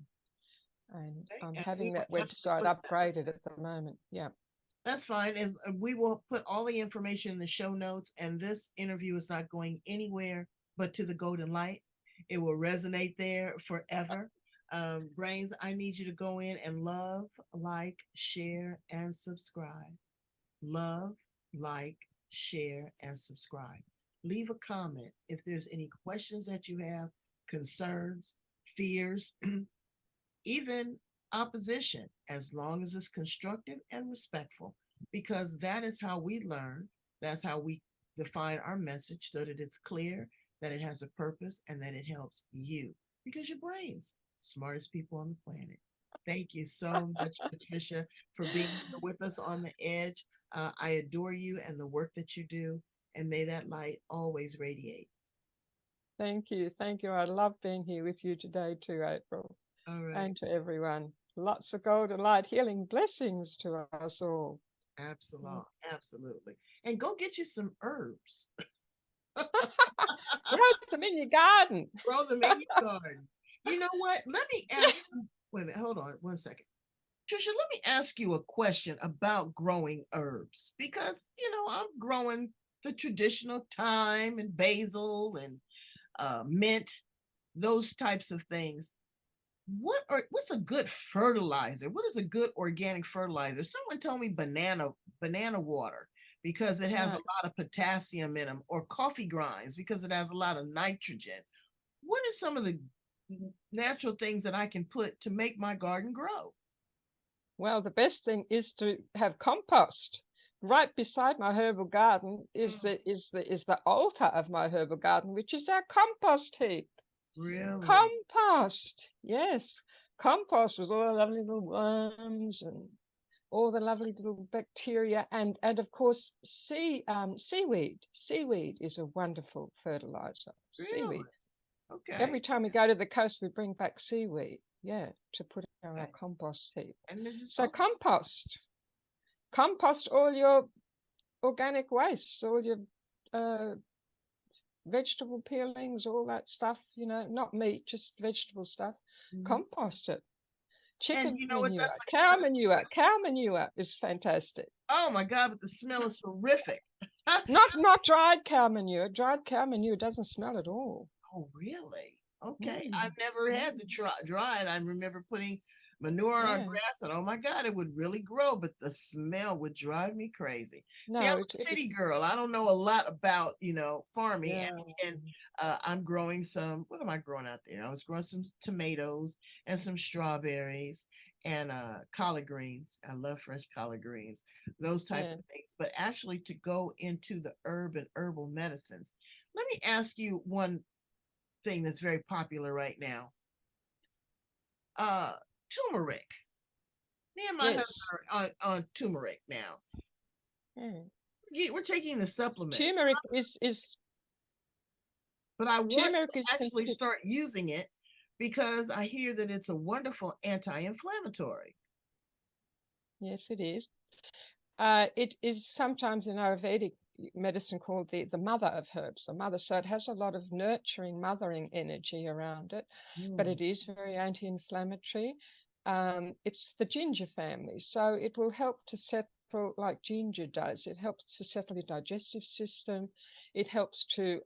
Speaker 2: And
Speaker 1: Okay?
Speaker 2: I'm
Speaker 1: And we
Speaker 2: having
Speaker 1: will
Speaker 2: that
Speaker 1: definitely
Speaker 2: website
Speaker 1: put that.
Speaker 2: upgraded at the moment. Yeah.
Speaker 1: That's fine. As we will put all the information in the show notes, and this interview is not going anywhere but to the golden light. It will resonate there forever. Brains, I need you to go in and love, like, share, and subscribe. Love, like, share, and subscribe. Leave a comment if there's any questions that you have, concerns, fears, even opposition, as long as it's constructive and respectful, because that is how we learn. That's how we define our message, so that it's clear, that it has a purpose, and that it helps you, because your brain's smartest people on the planet. Thank you so much, Patricia, for being here with us on the edge. I adore you and the work that you do, and may that light always radiate.
Speaker 2: Thank you. Thank you. I love being here with you today too, April,
Speaker 1: All right.
Speaker 2: and to everyone. Lots of golden light healing blessings to us all.
Speaker 1: Absolutely. Absolutely. And go get you some herbs.
Speaker 2: Grow them in your garden.
Speaker 1: Grow them in your garden. You know what? Let me ask you. Wait a minute. Hold on one second. Trisha, let me ask you a question about growing herbs because, I'm growing the traditional thyme and basil and mint, those types of things. What's a good fertilizer? What is a good organic fertilizer? Someone told me banana water because it has a
Speaker 2: Right.
Speaker 1: lot of potassium in them, or coffee grinds because it has a lot of nitrogen. What are some of the natural things that I can put to make my garden grow?
Speaker 2: Well, the best thing is to have compost. Right beside my herbal garden is
Speaker 1: Mm,
Speaker 2: the altar of my herbal garden, which is our compost heap.
Speaker 1: really?
Speaker 2: Compost, yes, compost with all the lovely little worms and all the lovely little bacteria, and of course seaweed. Seaweed is a wonderful fertilizer.
Speaker 1: Really?
Speaker 2: Seaweed.
Speaker 1: Okay.
Speaker 2: Every time we go to the coast, we bring back seaweed. Yeah, to put in our
Speaker 1: Okay.
Speaker 2: compost heap.
Speaker 1: And they're just
Speaker 2: So
Speaker 1: okay.
Speaker 2: compost all your organic wastes, all your uh, vegetable peelings, all that stuff. Not meat, just vegetable stuff.
Speaker 1: Mhm.
Speaker 2: Compost it.
Speaker 1: And
Speaker 2: Chicken
Speaker 1: you know what?
Speaker 2: manure,
Speaker 1: That's
Speaker 2: cow
Speaker 1: a
Speaker 2: manure. Cow manure is fantastic.
Speaker 1: oh my God, but the smell is horrific.
Speaker 2: Not dried cow manure. Dried cow manure doesn't smell at all.
Speaker 1: Oh, really? Okay.
Speaker 2: Mm,
Speaker 1: I've never had to
Speaker 2: mm,
Speaker 1: try it. I remember putting manure on our
Speaker 2: yeah.
Speaker 1: grass, and oh my God, it would really grow, but the smell would drive me crazy. See, I'm
Speaker 2: No,
Speaker 1: a city girl. I don't know a lot about, farming,
Speaker 2: yeah,
Speaker 1: and I'm growing some. What am I growing out there? I was growing some tomatoes and some strawberries and collard greens. I love fresh collard greens, those type
Speaker 2: yeah.
Speaker 1: of things. But actually, to go into the herb and herbal medicines, let me ask you one thing that's very popular right now. Uh, Turmeric. Me and my husband
Speaker 2: Yes.
Speaker 1: are on turmeric now.
Speaker 2: Mm.
Speaker 1: We're taking the supplement,
Speaker 2: Turmeric is
Speaker 1: but I want
Speaker 2: turmeric is
Speaker 1: to actually
Speaker 2: considered.
Speaker 1: start using it because I hear that it's a wonderful anti-inflammatory.
Speaker 2: Yes, it is. It is sometimes in Ayurvedic medicine called the mother of herbs, the mother. So it has a lot of nurturing, mothering energy around it, but
Speaker 1: Mm,
Speaker 2: it is very anti-inflammatory. It's the ginger family, so it will help to settle like ginger does. It helps to settle your digestive system. It helps to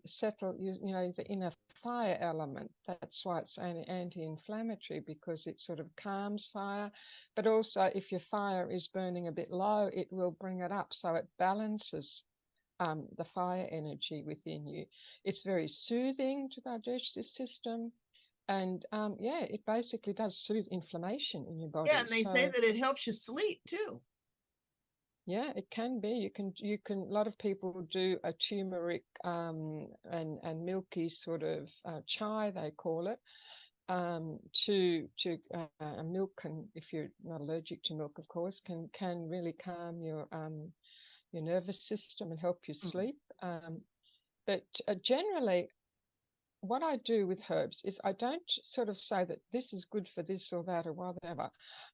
Speaker 2: settle the inner fire element. That's why it's anti-inflammatory, because it sort of calms fire, but also if your fire is burning a bit low, it will bring it up, so it balances the fire energy within you. It's very soothing to the digestive system, and yeah, it basically does soothe inflammation in your
Speaker 1: yeah,
Speaker 2: body.
Speaker 1: and they say
Speaker 2: So
Speaker 1: that it helps you sleep too.
Speaker 2: yeah, it can be. You can. A lot of people do a turmeric and milky sort of chai, they call it, to milk, and if you're not allergic to milk, of course, can really calm your nervous system and help you
Speaker 1: Mm,
Speaker 2: sleep. But generally, what I do with herbs is I don't sort of say that this is good for this or that or whatever.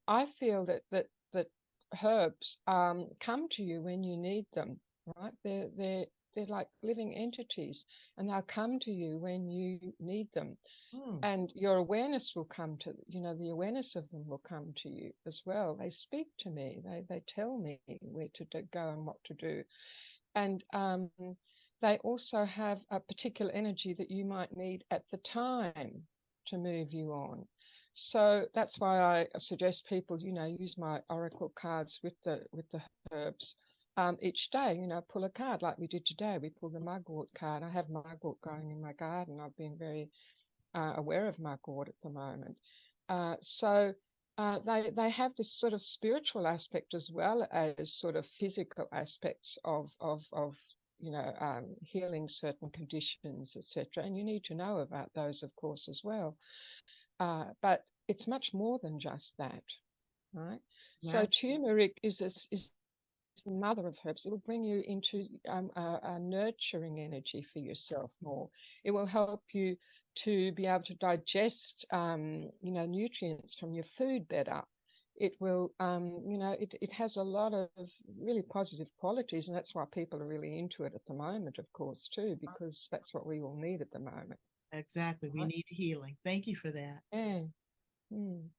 Speaker 2: I feel that herbs come to you when you need them, right? They're like living entities, and they'll come to you when you need them,
Speaker 1: mm,
Speaker 2: and your awareness will come to the awareness of them will come to you as well. They speak to me, they tell me where to go and what to do, and they also have a particular energy that you might need at the time to move you on. So that's why I suggest people use my oracle cards with the herbs each day. Pull a card like we did today. We pulled the mugwort card. I have mugwort growing in my garden. I've been very aware of mugwort at the moment. So they have this sort of spiritual aspect as well as sort of physical aspects of healing certain conditions, etc. And you need to know about those, of course, as well. But it's much more than just that, right? So
Speaker 1: Exactly.
Speaker 2: turmeric is the mother of herbs. It will bring you into a nurturing energy for yourself more. It will help you to be able to digest, nutrients from your food better. It will, it has a lot of really positive qualities, and that's why people are really into it at the moment, of course, too, because that's what we all need at the moment.
Speaker 1: Exactly. We
Speaker 2: Right?
Speaker 1: need healing. Thank you for that.
Speaker 2: Yeah. Mm.